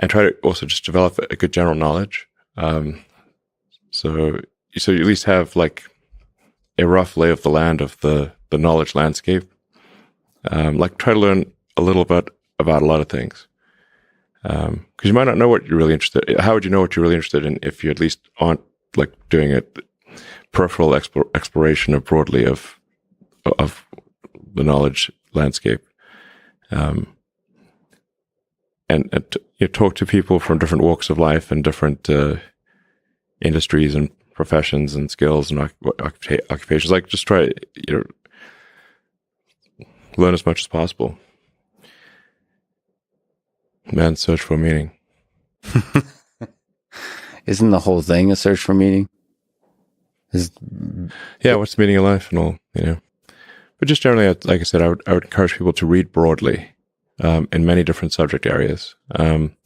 and try to also just develop a good general knowledge. So you at least have like a rough lay of the land of the knowledge landscape. Like try to learn a little bit about a lot of things. Because you might not know what you're really interested in. How would you know what you're really interested in if you at least aren't like doing a peripheral exploration of broadly of the knowledge landscape? And talk to people from different walks of life and different industries and professions and skills and occupations. Like just try learn as much as possible. Man's search for meaning. Isn't the whole thing a search for meaning? Yeah, what's the meaning of life and all, But just generally, like I said, I would encourage people to read broadly in many different subject areas, and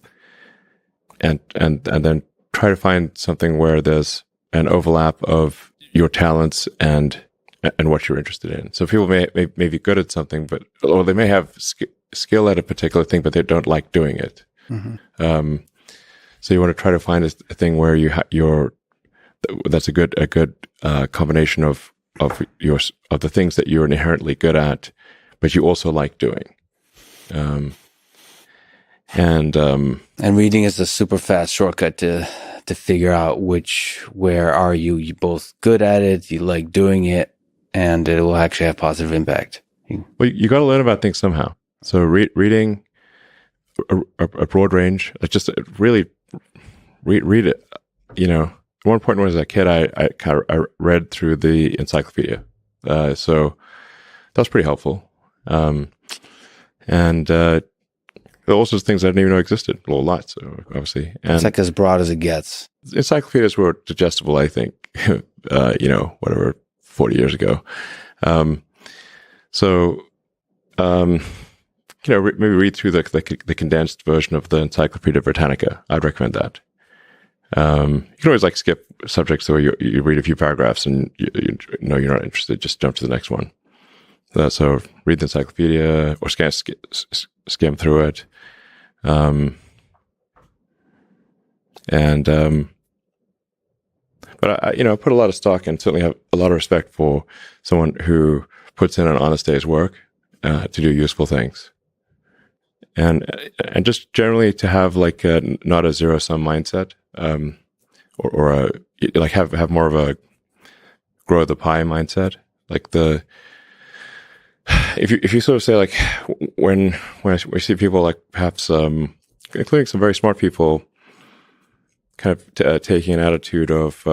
then try to find something where there's an overlap of your talents and what you're interested in. So people may be good at something, or they may have skill at a particular thing, but they don't like doing it. Mm-hmm. So you want to try to find a thing where that's a good combination of the things that you're inherently good at, but you also like doing. And reading is a super fast shortcut to figure out where are you both good at it, you like doing it, and it will actually have positive impact. Well, you got to learn about things somehow. So reading a broad range, just really read it. At one point when I was a kid, I read through the encyclopedia. So that was pretty helpful. And there are also things I didn't even know existed. A lot, so obviously. And it's like as broad as it gets. Encyclopedias were digestible, I think, 40 years ago. Maybe read through the condensed version of the Encyclopedia Britannica. I'd recommend that. You can always skip subjects where you read a few paragraphs and you know you're not interested. Just jump to the next one. So read the encyclopedia or skim through it. But I put a lot of stock and certainly have a lot of respect for someone who puts in an honest day's work to do useful things. And just generally to have not a zero-sum mindset, or have more of a grow the pie mindset. If you sort of say when we see people perhaps including some very smart people kind of taking an attitude of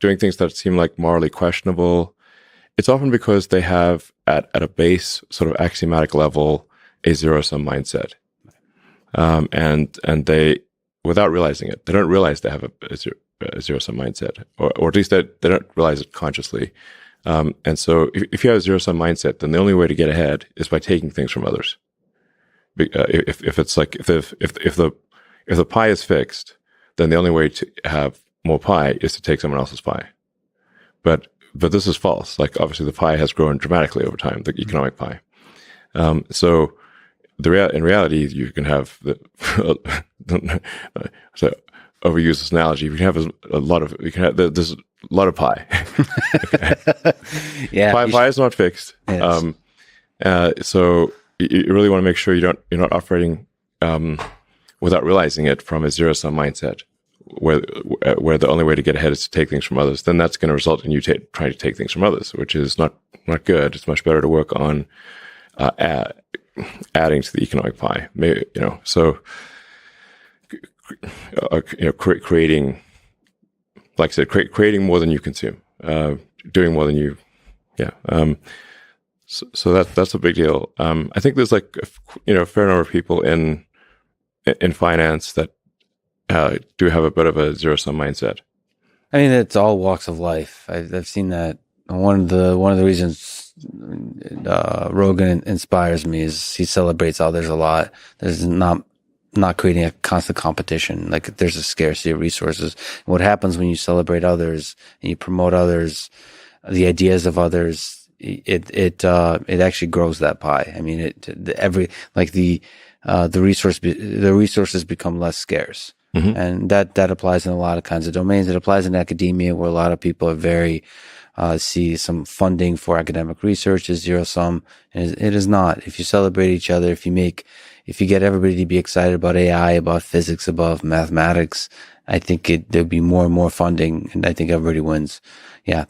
doing things that seem morally questionable, it's often because they have at a base sort of axiomatic level a zero-sum mindset, and they, without realizing it, they don't realize they have a zero-sum mindset, or at least they don't realize it consciously. And so, if you have a zero-sum mindset, then the only way to get ahead is by taking things from others. If the pie is fixed, then the only way to have more pie is to take someone else's pie. But this is false. Obviously, the pie has grown dramatically over time, the economic pie. So in reality, you can have so overuse this analogy. You can have there's a lot of pie. Yeah, pie is not fixed. Yes. So you really want to make sure you're not operating without realizing it from a zero-sum mindset, where the only way to get ahead is to take things from others. Then that's going to result in you trying to take things from others, which is not good. It's much better to work on adding to the economic pie. Creating, like I said, creating more than you consume, doing more than you, So that's a big deal. I think there's a fair number of people in finance that do have a bit of a zero-sum mindset. I mean, it's all walks of life. I've seen that. One of the reasons Rogan inspires me is he celebrates others a lot. There's not creating a constant competition. There's a scarcity of resources. And what happens when you celebrate others and you promote others, the ideas of others, it actually grows that pie. I mean, the resources become less scarce. And that applies in a lot of kinds of domains. It applies in academia, where a lot of people are very see some funding for academic research is zero sum. And it is not. If you celebrate each other, if you get everybody to be excited about AI, about physics, about mathematics, I think there'll be more and more funding, and I think everybody wins. Yeah.